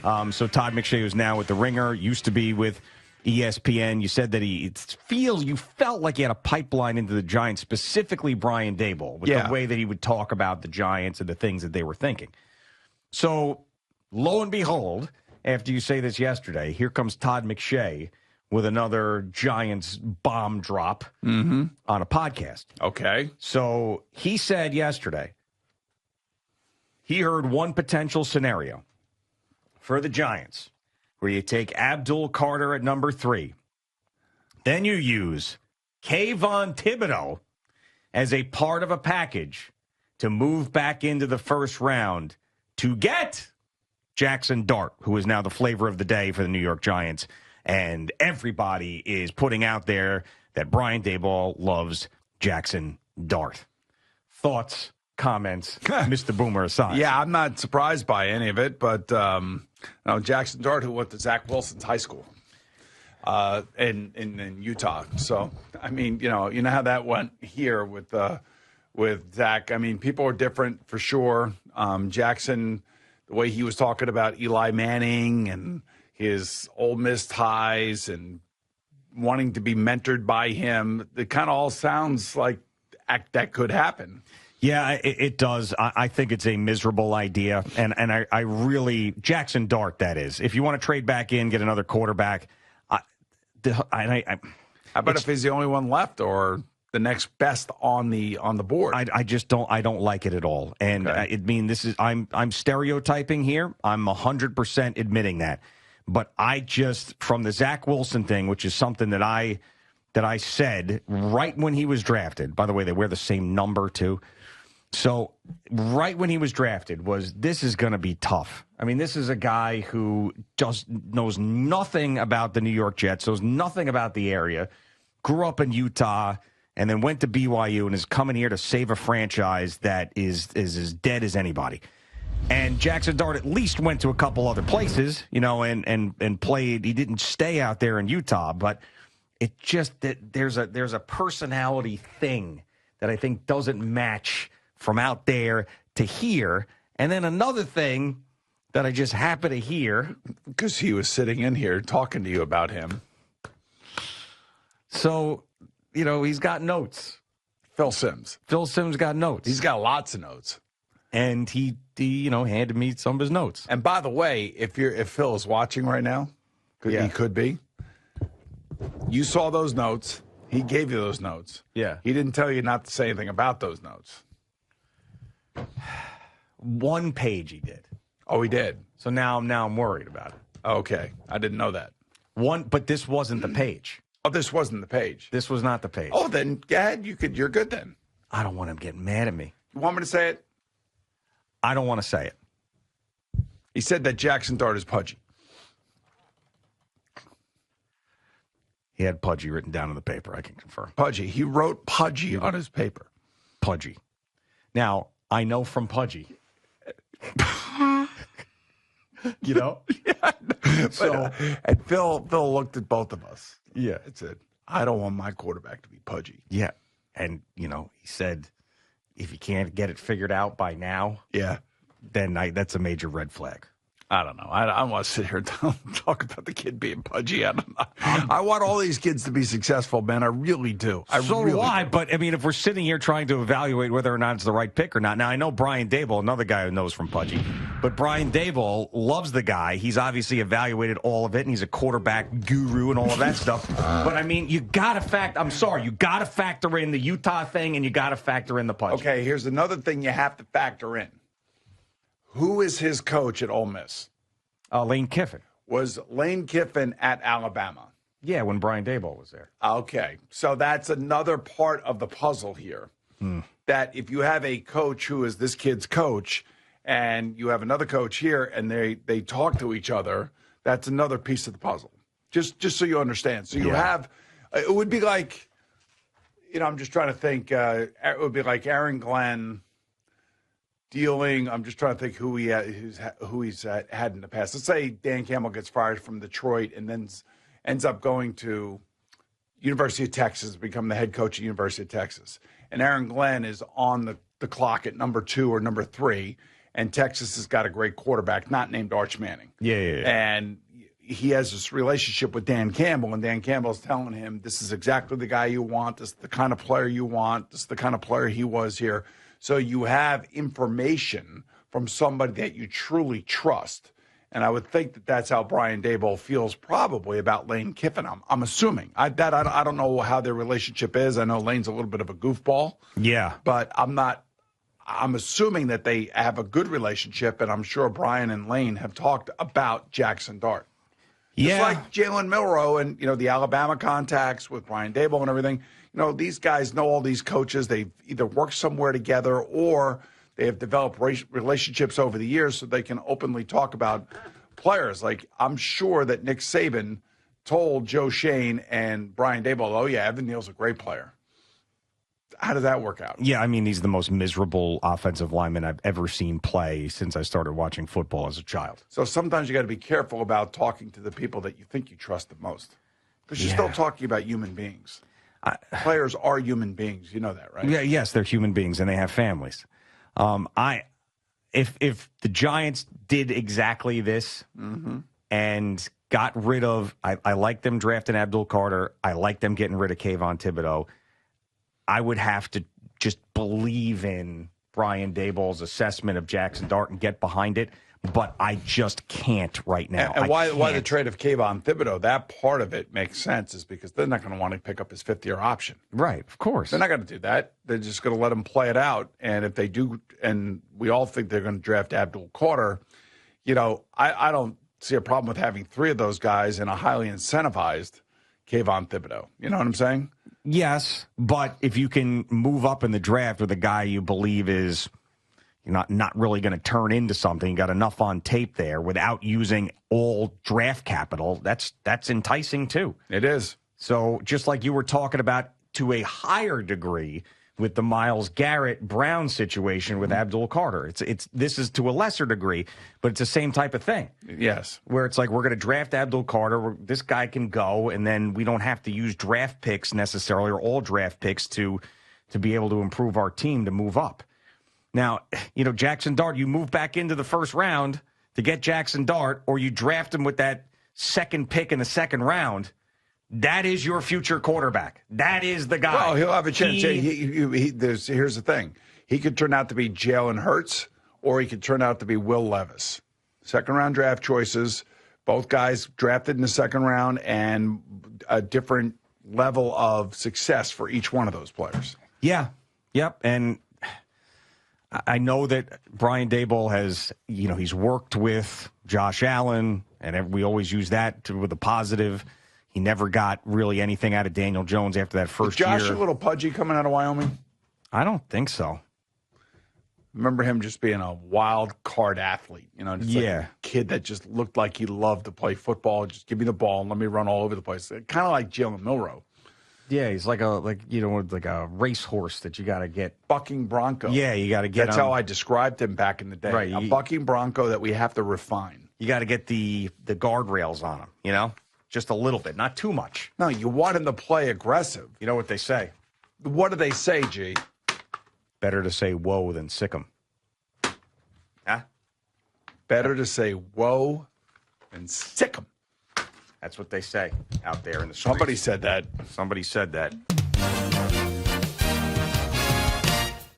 So Todd McShay, who's now with The Ringer, used to be with ESPN. You said that you felt like he had a pipeline into the Giants, specifically Brian Daboll, with the way that he would talk about the Giants and the things that they were thinking. So, lo and behold, after you say this yesterday, here comes Todd McShay with another Giants bomb drop on a podcast. Okay. So he said yesterday he heard one potential scenario for the Giants where you take Abdul Carter at number 3. Then you use Kayvon Thibodeaux as a part of a package to move back into the first round to get Jaxson Dart, who is now the flavor of the day for the New York Giants. And everybody is putting out there that Brian Daboll loves Jaxson Dart. Thoughts, comments, Mr. Boomer aside. Yeah, I'm not surprised by any of it, but Jaxson Dart, who went to Zach Wilson's high school in Utah. So, I mean, you know how that went here with Zach. I mean, people are different for sure. Jaxson, the way he was talking about Eli Manning and his Ole Miss ties and wanting to be mentored by him, it kind of all sounds like that could happen. Yeah, it does. I think it's a miserable idea. And I really, Jaxson Dart, that is. If you want to trade back in, get another quarterback. How about if he's the only one left or the next best on the board? I just don't like it at all. And I'm stereotyping here. I'm 100% admitting that. But from the Zach Wilson thing, which is something that I said right when he was drafted. By the way, they wear the same number too. So right when he was drafted this is going to be tough. I mean, this is a guy who just knows nothing about the New York Jets, knows nothing about the area, grew up in Utah, and then went to BYU and is coming here to save a franchise that is as dead as anybody. And Jaxson Dart at least went to a couple other places, and played. He didn't stay out there in Utah, but it just that there's a personality thing that I think doesn't match from out there to here. And then another thing that I just happen to hear, because he was sitting in here talking to you about him. So, he's got notes. Phil Simms got notes. He's got lots of notes. And he handed me some of his notes. And by the way, if Phil is watching right now, he could be. You saw those notes. He gave you those notes. Yeah. He didn't tell you not to say anything about those notes. One page he did. Oh, he did. So now I'm worried about it. Okay, I didn't know that. But this wasn't the page. Oh, this wasn't the page. This was not the page. Oh, then go ahead. You're good then. I don't want him getting mad at me. You want me to say it? I don't want to say it. He said that Jaxson Dart is pudgy. He had pudgy written down on the paper, I can confirm. Pudgy. He wrote pudgy on his paper. Pudgy. Now, I know from pudgy. Yeah. So, and Phil looked at both of us. Yeah. And said, I don't want my quarterback to be pudgy. Yeah. And, he said, if you can't get it figured out by now, then that's a major red flag. I don't know. I don't want to sit here and talk about the kid being pudgy. I don't know. I want all these kids to be successful, man. I really do. So do I. But, I mean, if we're sitting here trying to evaluate whether or not it's the right pick or not. Now, I know Brian Daboll, another guy who knows from pudgy. But Brian Daboll loves the guy. He's obviously evaluated all of it, and he's a quarterback guru and all of that stuff. But, I mean, you got to factor in the Utah thing, and you got to factor in the pudgy. Okay, here's another thing you have to factor in. Who is his coach at Ole Miss? Lane Kiffin. Was Lane Kiffin at Alabama? Yeah, when Brian Daboll was there. Okay, so that's another part of the puzzle here. That if you have a coach who is this kid's coach and you have another coach here and they talk to each other, that's another piece of the puzzle. Just so you understand. So you have – it would be like – I'm just trying to think. It would be like Aaron Glenn – dealing, I'm just trying to think who he's had in the past. Let's say Dan Campbell gets fired from Detroit and then ends up going to University of Texas, become the head coach at University of Texas. And Aaron Glenn is on the clock at number 2 or number 3, and Texas has got a great quarterback, not named Arch Manning. Yeah. And he has this relationship with Dan Campbell, and Dan Campbell's telling him, this is exactly the guy you want. This is the kind of player you want. This is the kind of player he was here. So you have information from somebody that you truly trust. And I would think that that's how Brian Daboll feels probably about Lane Kiffin. I'm assuming. I don't know how their relationship is. I know Lane's a little bit of a goofball. Yeah. But I'm assuming that they have a good relationship, and I'm sure Brian and Lane have talked about Jaxson Dart. Yeah. Just like Jalen Milroe and, the Alabama contacts with Brian Daboll and everything. These guys know all these coaches. They've either worked somewhere together or they have developed relationships over the years so they can openly talk about players. Like, I'm sure that Nick Saban told Joe Shane and Brian Daboll, oh, yeah, Evan Neal's a great player. How did that work out? Yeah, I mean, he's the most miserable offensive lineman I've ever seen play since I started watching football as a child. So sometimes you got to be careful about talking to the people that you think you trust the most, because you're still talking about human beings. Players are human beings. You know that, right? Yeah, yes, they're human beings and they have families. If the Giants did exactly this and got rid of, I like them drafting Abdul Carter. I like them getting rid of Kayvon Thibodeaux. I would have to just believe in Brian Daboll's assessment of Jaxson Dart and get behind it, but I just can't right now. And why the trade of Kayvon Thibodeaux? That part of it makes sense, is because they're not going to want to pick up his fifth-year option. Right, of course. They're not going to do that. They're just going to let him play it out. And if they do, and we all think they're going to draft Abdul Carter, I don't see a problem with having three of those guys in a highly incentivized Kayvon Thibodeaux. You know what I'm saying? Yes, but if you can move up in the draft with a guy you believe is not really going to turn into something, you got enough on tape there without using all draft capital, that's enticing too. It is. So just like you were talking about to a higher degree with the Myles Garrett Brown situation with Abdul Carter. This is to a lesser degree, but it's the same type of thing. Yes. Where it's like, we're going to draft Abdul Carter, this guy can go, and then we don't have to use draft picks necessarily, or all draft picks to be able to improve our team to move up. Now, Jaxson Dart, you move back into the first round to get Jaxson Dart, or you draft him with that second pick in the second round. That is your future quarterback. That is the guy. Well, he'll have a chance. Here's the thing. He could turn out to be Jalen Hurts, or he could turn out to be Will Levis. Second-round draft choices, both guys drafted in the second round, and a different level of success for each one of those players. Yeah. Yep. And I know that Brian Daboll has, he's worked with Josh Allen, and we always use that with a positive. He never got really anything out of Daniel Jones after that first year. Is Josh a little pudgy coming out of Wyoming? I don't think so. Remember him just being a wild card athlete, like a kid that just looked like he loved to play football. Just give me the ball and let me run all over the place. Kind of like Jalen Milroe. Yeah, he's like a racehorse that you got to get. Bucking bronco. Yeah, you got to get. That's how I described him back in the day. Right, a bucking bronco that we have to refine. You got to get the guardrails on him, just a little bit, not too much. No, you want him to play aggressive. You know what they say? What do they say, G? Better to say whoa than sick 'em. Huh? Better to say whoa than sick 'em. That's what they say out there in the streets. Somebody said that. Somebody said that.